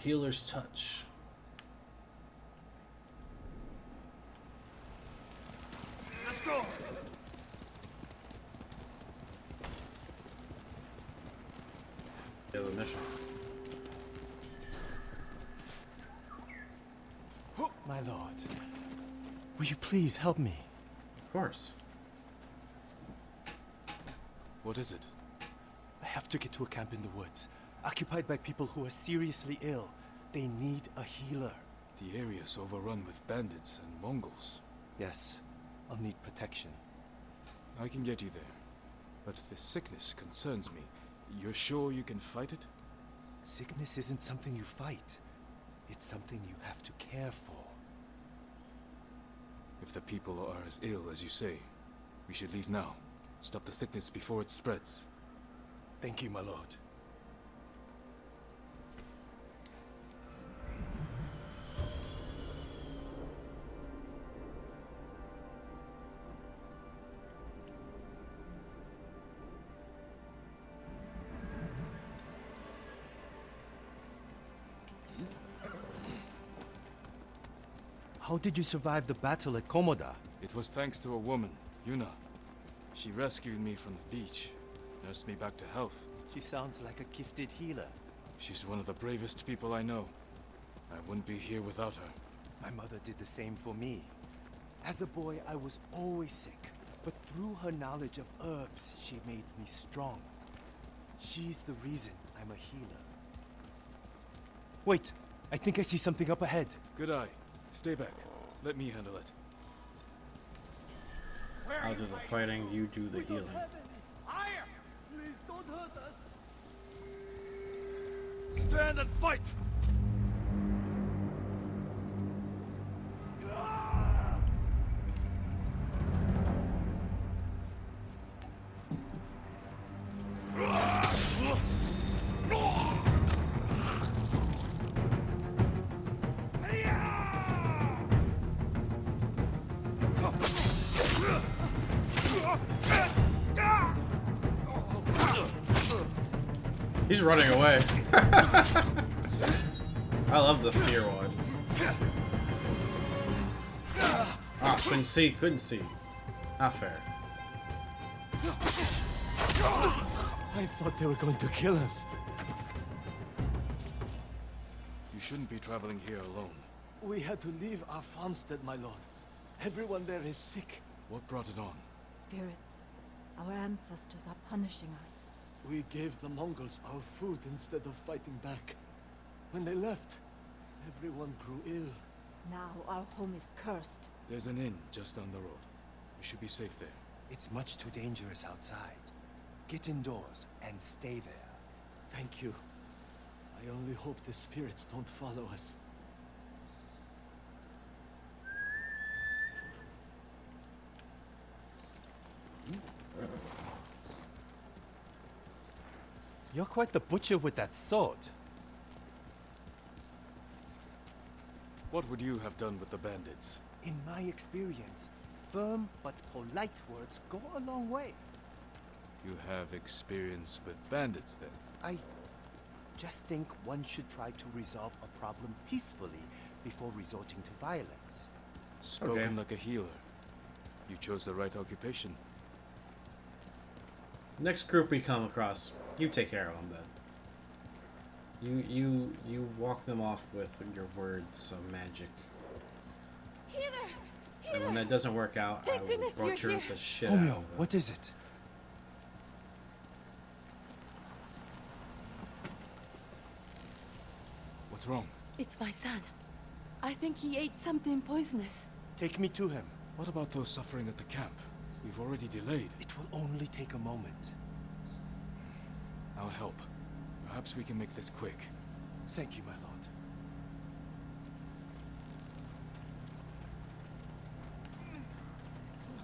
Healer's touch. Let's go. The other mission. My lord, will you please help me? Of course. What is it? I have to get to a camp in the woods, occupied by people who are seriously ill. They need a healer. The area's overrun with bandits and Mongols. Yes, I'll need protection. I can get you there. But the sickness concerns me. You're sure you can fight it? Sickness isn't something you fight. It's something you have to care for. If the people are as ill as you say, we should leave now. Stop the sickness before it spreads. Thank you, my lord. How did you survive the battle at Komoda? It was thanks to a woman, Yuna. She rescued me from the beach, nursed me back to health. She sounds like a gifted healer. She's one of the bravest people I know. I wouldn't be here without her. My mother did the same for me. As a boy, I was always sick, but through her knowledge of herbs, she made me strong. She's the reason I'm a healer. Wait, I think I see something up ahead. Good eye. Stay back. Let me handle it. I'll do the fighting, you do the healing. Higher! Please don't hurt us. Stand and fight! He's running away. I love the fear one. Ah, couldn't see. Not fair. I thought they were going to kill us. You shouldn't be traveling here alone. We had to leave our farmstead, my lord. Everyone there is sick. What brought it on? Spirits. Our ancestors are punishing us. We gave the Mongols our food instead of fighting back. When they left, everyone grew ill. Now our home is cursed. There's an inn just down the road. We should be safe there. It's much too dangerous outside. Get indoors and stay there. Thank you. I only hope the spirits don't follow us. You're quite the butcher with that sword. What would you have done with the bandits? In my experience, firm but polite words go a long way. You have experience with bandits, then? I just think one should try to resolve a problem peacefully before resorting to violence. Spoken Okay. like a healer. You chose the right occupation. Next group we come across, you take care of them then. You walk them off with your words of magic. Healer! And when that doesn't work out, I Thank will goodness you're butcher here. the shit out of Homeo, them. what is it? What's wrong? It's my son. I think he ate something poisonous. Take me to him. What about those suffering at the camp? We've already delayed. It will only take a moment. I'll help. Perhaps we can make this quick. Thank you, my lord.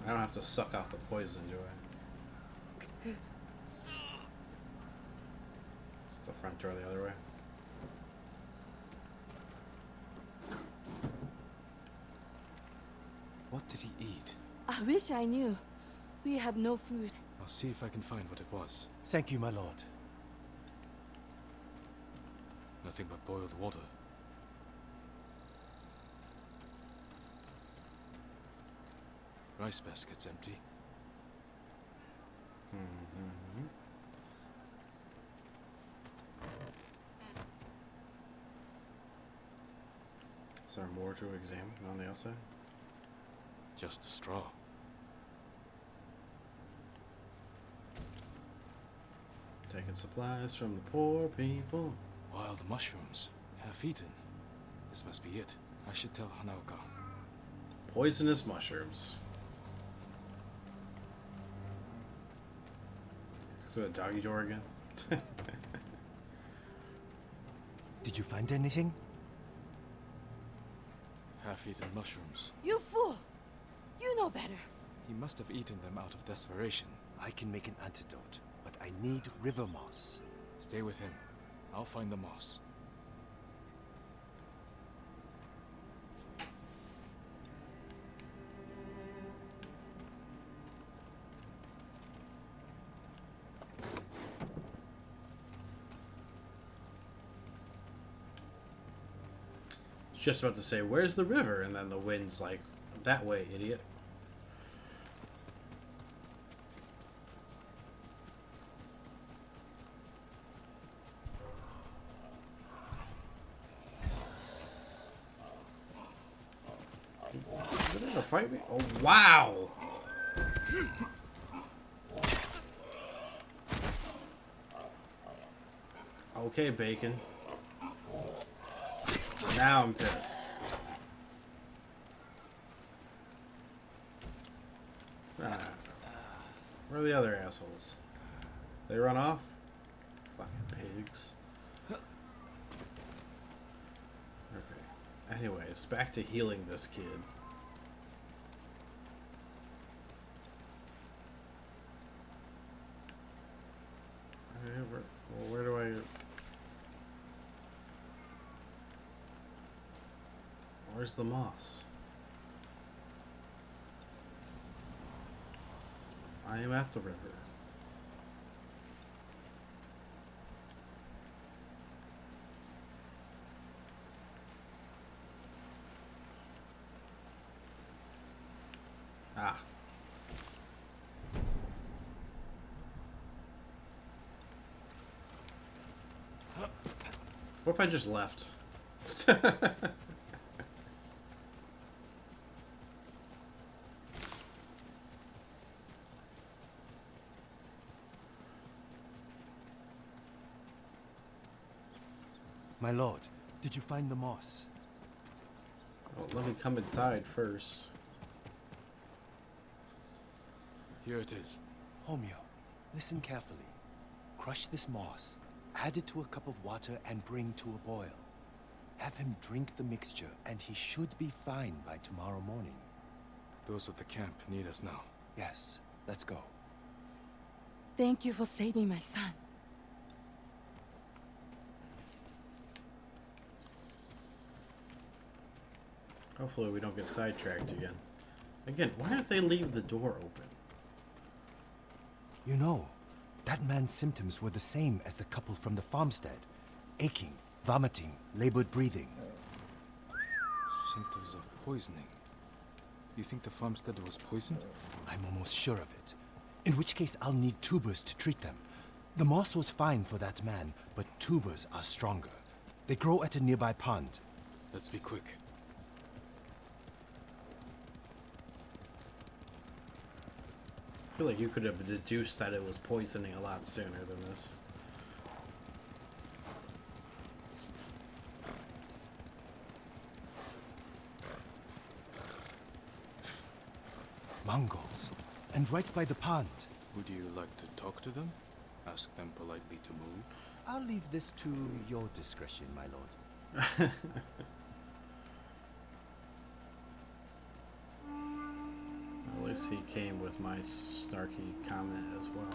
I don't have to suck out the poison, do I? It's the front door the other way. What did he eat? I wish I knew. We have no food. I'll see if I can find what it was. Thank you, my lord. Now nothing but boiled water. Rice basket's empty. Mm-hmm. Is there more to examine on the outside? Just straw. Taking supplies from the poor people. Wild mushrooms. Half eaten. This must be it. I should tell Hanaoka. Poisonous mushrooms. Through the doggy door again. Did you find anything? Half-eaten mushrooms. You fool! You know better. He must have eaten them out of desperation. I can make an antidote, but I need river moss. Stay with him. I'll find the moss. Just about to say, where's the river? And then the wind's like, that way, idiot. Is it gonna fight me? Oh, wow! Okay, bacon. Now I'm pissed. Ah. Where are the other assholes? They run off? Fucking pigs. Okay. Anyways, back to healing this kid. Okay, where do I... Where's the moss? I am at the river. Ah. What if I just left? My lord, did you find the moss? Oh, let me come inside first. Here it is. Homeo, listen carefully. Crush this moss, add it to a cup of water and bring to a boil. Have him drink the mixture and he should be fine by tomorrow morning. Those at the camp need us now. Yes, let's go. Thank you for saving my son. Hopefully we don't get sidetracked again. Again, why don't they leave the door open? You know, that man's symptoms were the same as the couple from the farmstead. Aching, vomiting, labored breathing. Symptoms of poisoning. You think the farmstead was poisoned? I'm almost sure of it. In which case I'll need tubers to treat them. The moss was fine for that man, but tubers are stronger. They grow at a nearby pond. Let's be quick. I feel like you could have deduced that it was poisoning a lot sooner than this. Mongols. And right by the pond. Would you like to talk to them? Ask them politely to move? I'll leave this to your discretion, my lord. At least he came with my snarky comment as well.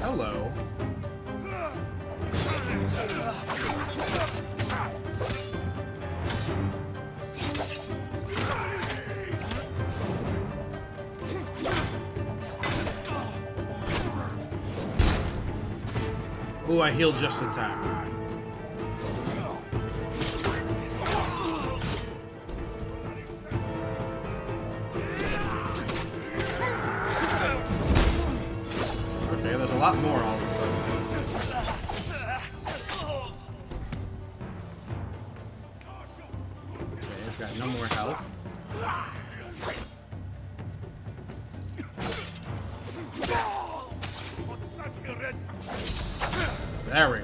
Hello. Ooh, I healed just in time. Okay, there's a lot more all of a sudden. Okay, I've got no more health. There we go.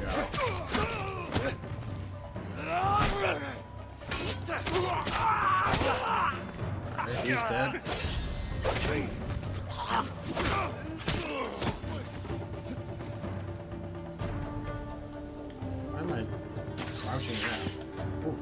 Okay, he's dead. Why am I crouching that? Oof.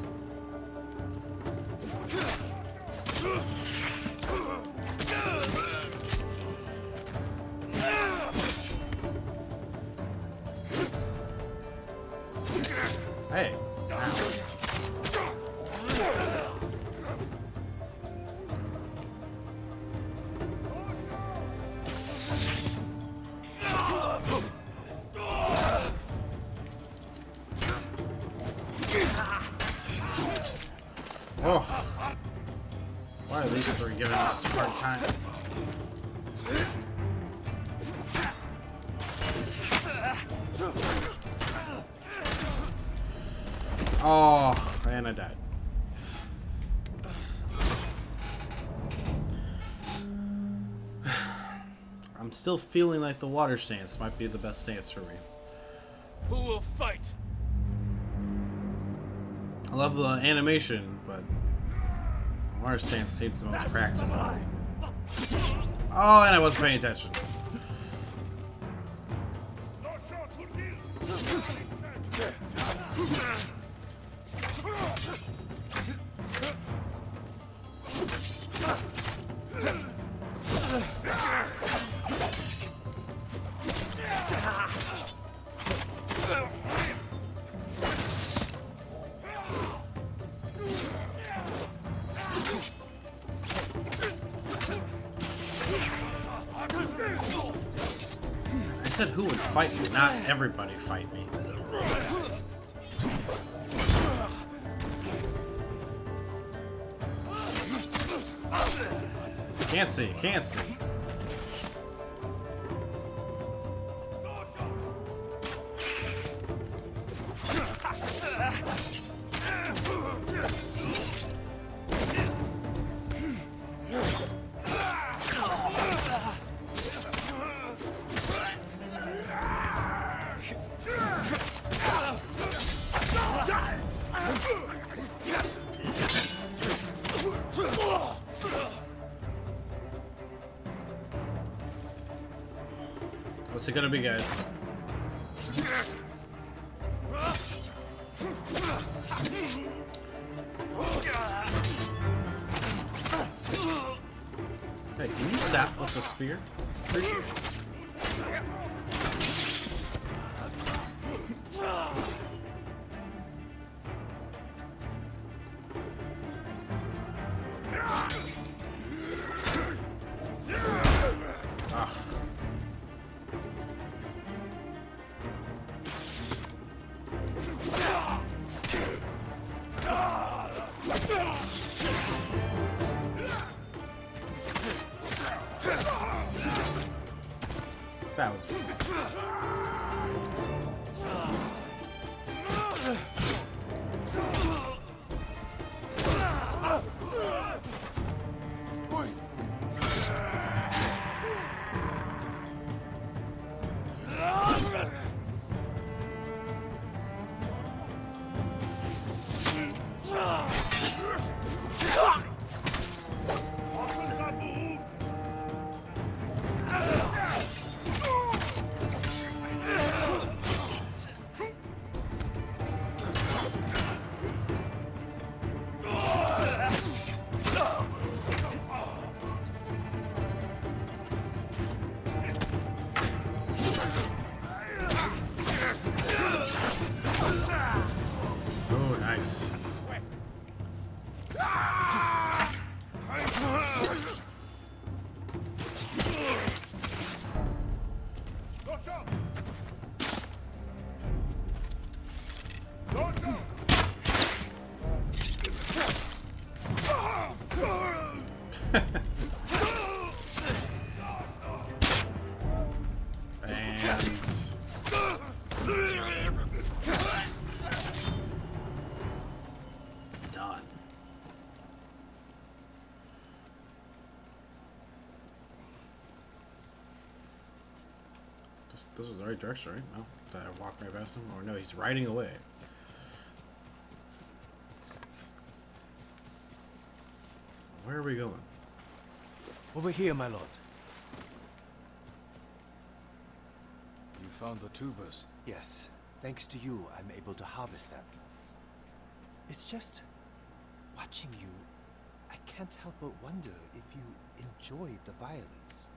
Hey. Oh. Why are these three giving us a hard time? Oh, and I died. I'm still feeling like the water stance might be the best stance for me. Who will fight? I love the animation, but the water stance seems the most practical. Oh, and I wasn't paying attention. I said who would fight me, not everybody fight me. Can't see, can't see. What's it gonna be, guys? Hey, can you stop with the spear? Appreciate it. That was This was the right direction, right? No, did I walk right past him? Or no, he's riding away. Where are we going? Over here, my lord. You found the tubers. Yes. Thanks to you, I'm able to harvest them. It's just... watching you, I can't help but wonder if you enjoy the violence.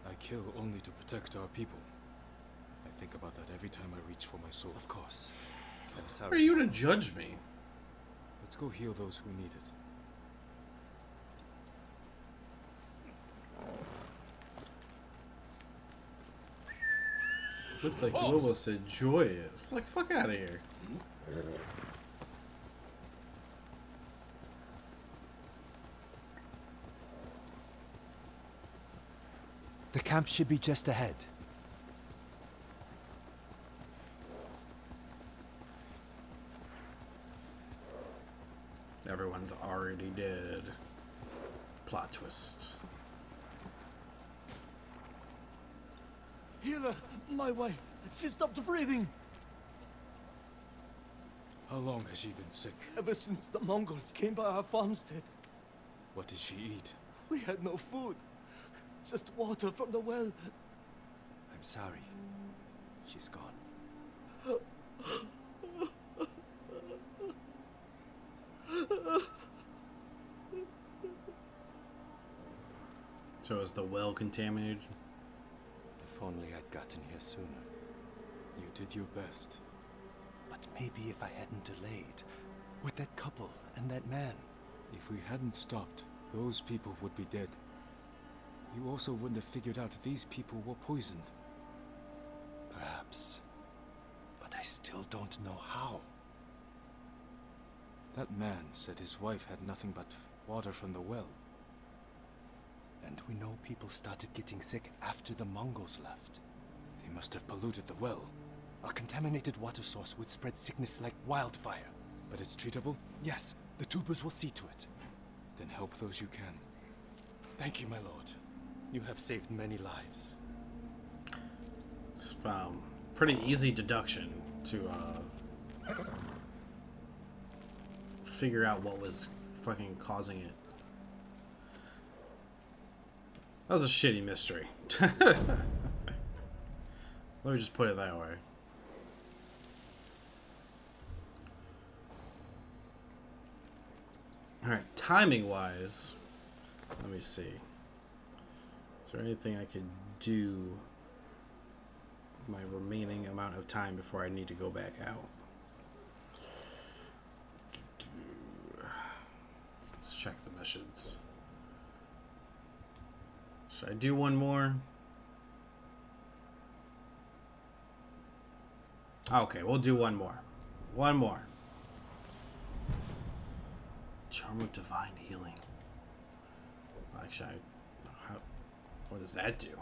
I kill only to protect our people. I think about that every time I reach for my sword. Of course. I'm Who sorry. are you to judge me? Let's go heal those who need it. Looked like you almost enjoy it. Like, fuck out of here. The camp should be just ahead. Everyone's already dead. Plot twist. Healer, my wife, she stopped breathing. How long has she been sick? Ever since the Mongols came by our farmstead, What did she eat? we had no food. Just water from the well. I'm sorry. She's gone. So is the well contaminated? If only I'd gotten here sooner. You did your best. But maybe if I hadn't delayed, with that couple and that man. If we hadn't stopped, those people would be dead. You also wouldn't have figured out these people were poisoned. Perhaps. But I still don't know how. That man said his wife had nothing but water from the well. And we know people started getting sick after the Mongols left. They must have polluted the well. A contaminated water source would spread sickness like wildfire. But it's treatable? Yes, the tubers will see to it. Then help those you can. Thank you, my lord. You have saved many lives. It's, pretty easy deduction to figure out what was fucking causing it. That was a shitty mystery. Let me just put it that way. Alright, timing wise, let me see. Is there anything I could do my remaining amount of time before I need to go back out? Let's check the missions. Should I do one more? Okay, we'll do one more. One more. Charm of Divine Healing. Actually, what does that do?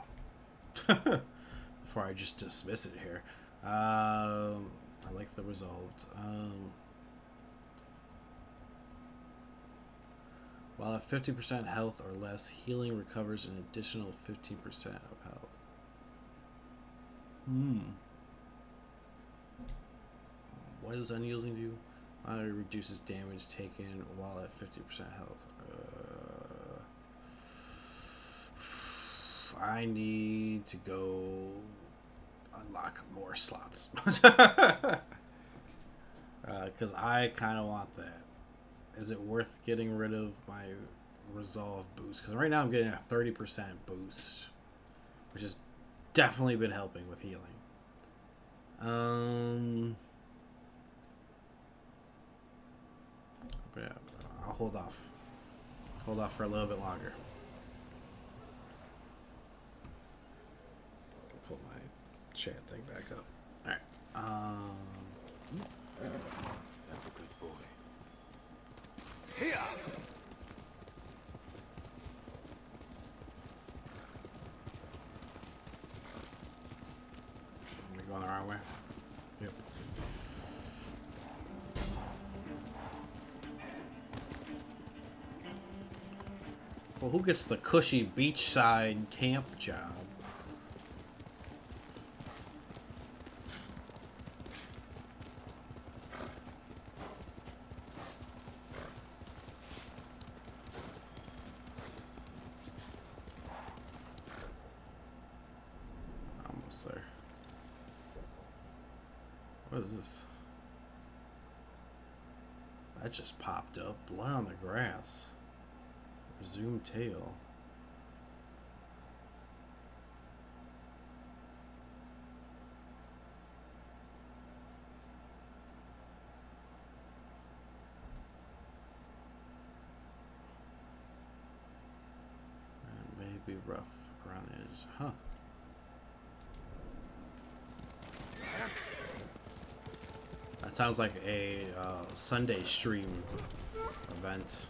Before I just dismiss it here. I like the result. While at 50% health or less, healing recovers an additional 15% of health. What does unyielding do? It reduces damage taken while at 50% health. I need to go unlock more slots. Because I kind of want that. Is it worth getting rid of my resolve boost? Because right now I'm getting a 30% boost, which has definitely been helping with healing. But yeah, I'll hold off. Hold off for a little bit longer. Pull my chat thing back up. Alright. That's a good boy. Here! Are we going the wrong way? Yep. Well, who gets the cushy beachside camp job? What is this? That just popped up. Blood on the grass. Resume tail. May be rough around the edges. Huh. That sounds like a Sunday stream event.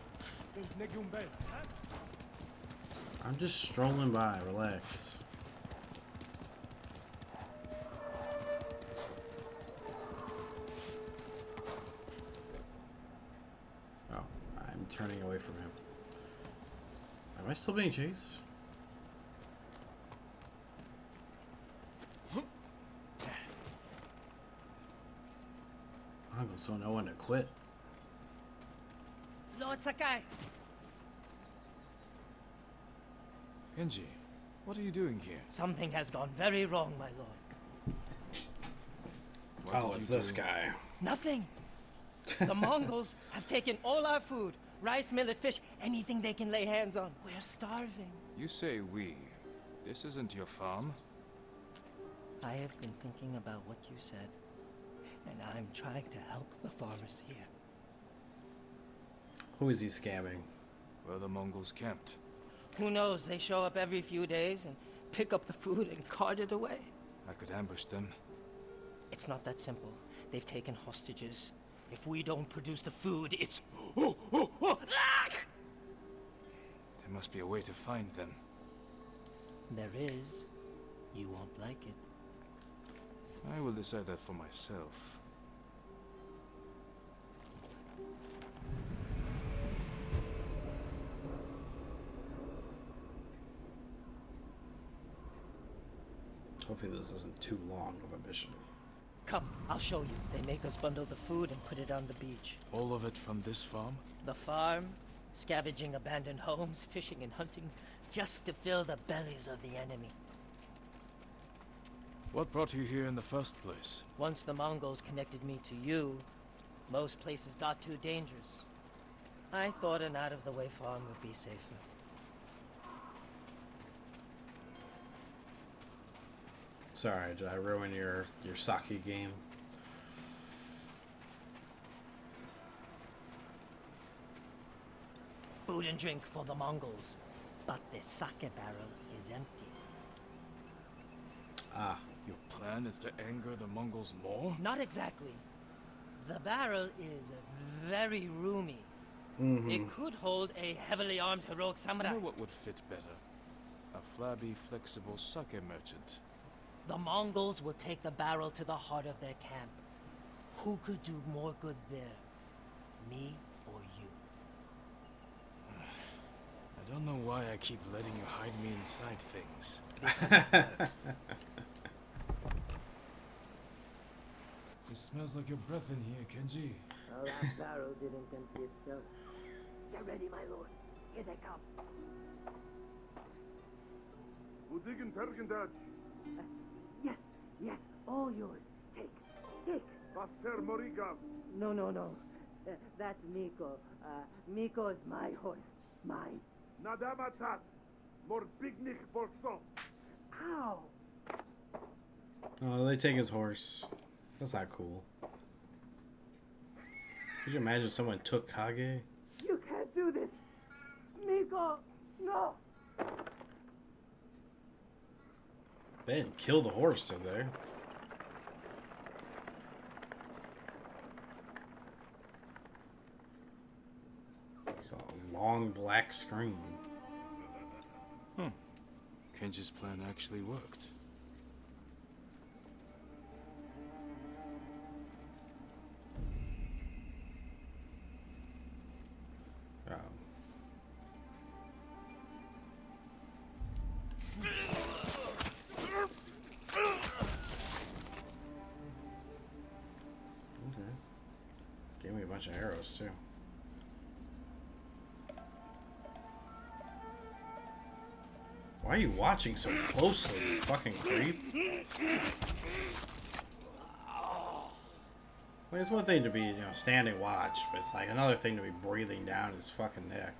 I'm just strolling by. Relax. Oh, I'm turning away from him. Am I still being chased? Mongols don't know when to quit. Lord Sakai! Kenji, what are you doing here? Something has gone very wrong, my lord. What Oh, did it's you this do? guy. Nothing! The Mongols have taken all our food. Rice, millet, fish, anything they can lay hands on. We're starving. You say we. This isn't your farm. I have been thinking about what you said, and I'm trying to help the farmers here. Who is he scamming? Where the Mongols camped. Who knows? They show up every few days and pick up the food and cart it away. I could ambush them. It's not that simple. They've taken hostages. If we don't produce the food, it's... There must be a way to find them. There is. You won't like it. I will decide that for myself. Hopefully this isn't too long of a mission. Come, I'll show you. They make us bundle the food and put it on the beach. All of it from this farm? The farm, scavenging abandoned homes, fishing and hunting, just to fill the bellies of the enemy. What brought you here in the first place? Once the Mongols connected me to you, most places got too dangerous. I thought an out-of-the-way farm would be safer. Sorry, did I ruin your sake game? Food and drink for the Mongols, but the sake barrel is empty. Ah, Your plan is to anger the Mongols more? Not exactly. The barrel is very roomy. It could hold a heavily armed heroic I samurai. know what would fit better. A flabby, flexible sake merchant. The Mongols will take the barrel to the heart of their camp. Who could do more good there? Me or you? I don't know why I keep letting you hide me inside things. It smells like your breath in here, Kenji. Well, that barrel didn't empty itself. Get ready, my lord. Here they come. Yes, yes, all yours. Take. No. That's Miko. Miko is my horse. Mine. Ow! oh, they take his horse. That's not cool. Could you imagine someone took Kage? You can't do this! Miko! No! They didn't kill the horse, did they? It's a long black screen. Kenji's plan actually worked. Oh. Okay. Gave me a bunch of arrows too. Why are you watching so closely, you fucking creep? Like, it's one thing to be, you know, standing watch, but it's like another thing to be breathing down his fucking neck.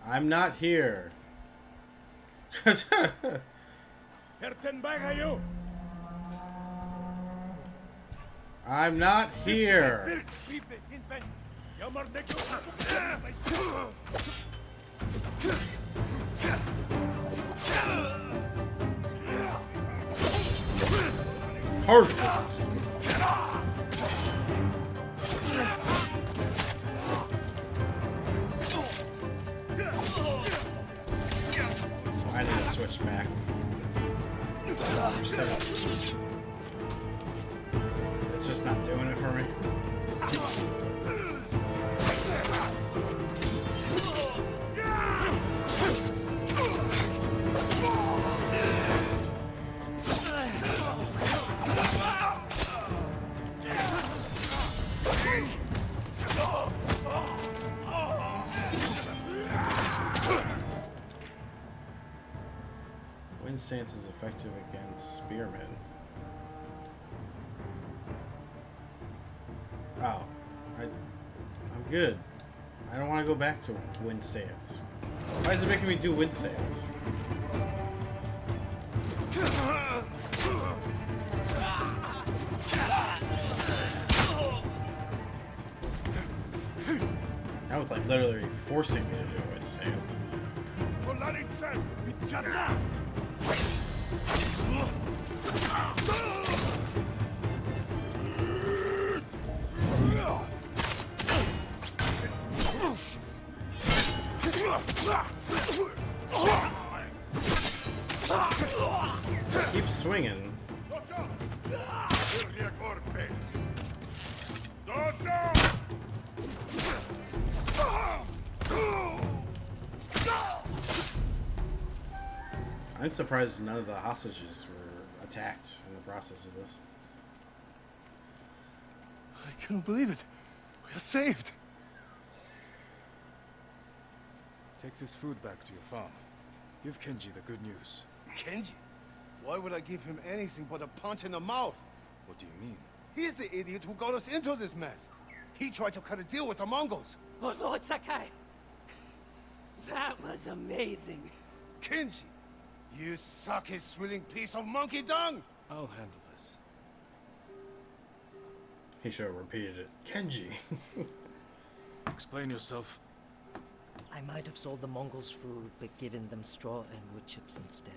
I'm not here. I'm not here. Perfect. I need to switch back. It's just not doing it for me. Wind stance is effective against spearmen. Oh, I'm good. I don't want to go back to wind stance. Why is it making me do wind stance? Now it's like literally forcing me to do a wind stance. Keep swinging. I'm surprised none of the hostages were attacked in the process of this. I can't believe it. We are saved. Take this food back to your farm. Give Kenji the good news. Kenji? Why would I give him anything but a punch in the mouth? What do you mean? He's the idiot who got us into this mess. He tried to cut a deal with the Mongols. Oh, Lord Sakai! That was amazing. Kenji, you sucky-swilling piece of monkey dung! I'll handle this. He should have repeated it. Kenji. Explain yourself. I might have sold the Mongols food, but given them straw and wood chips instead.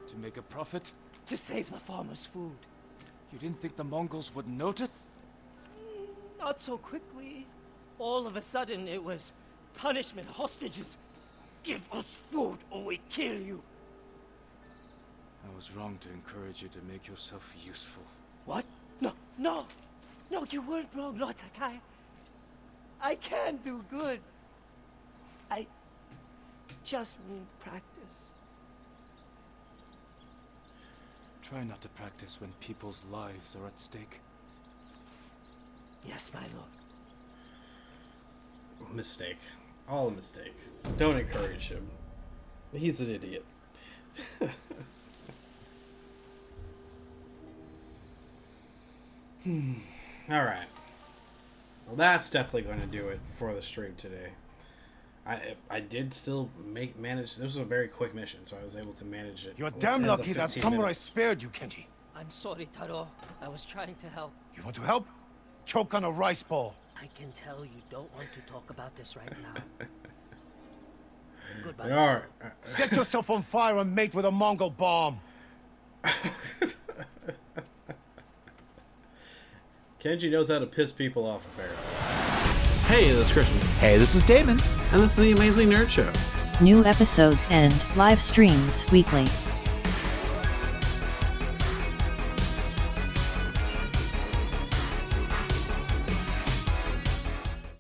To make a profit? To save the farmers' food. You didn't think the Mongols would notice? Not so quickly. All of a sudden, it was punishment, hostages. Give us food or we kill you. I was wrong to encourage you to make yourself useful. What? No, no! No, you weren't wrong, Lord Sakai. I can do good. I just need practice. Try not to practice when people's lives are at stake. Yes, my lord. Mistake. All a mistake. Don't encourage him. He's an idiot. Alright. Well, that's definitely going to do it for the stream today. I did still manage. This was a very quick mission, so I was able to manage it. You're damn within the lucky that 15 samurai minutes. spared you, Kenji. I'm sorry, Taro. I was trying to help. You want to help? Choke on a rice ball. I can tell you don't want to talk about this right now. Goodbye. Alright. Set yourself on fire and mate with a Mongol bomb. Kenji knows how to piss people off, apparently. Hey, this is Christian. Hey, this is Damon. And this is the Amazing Nerd Show. New episodes and live streams weekly.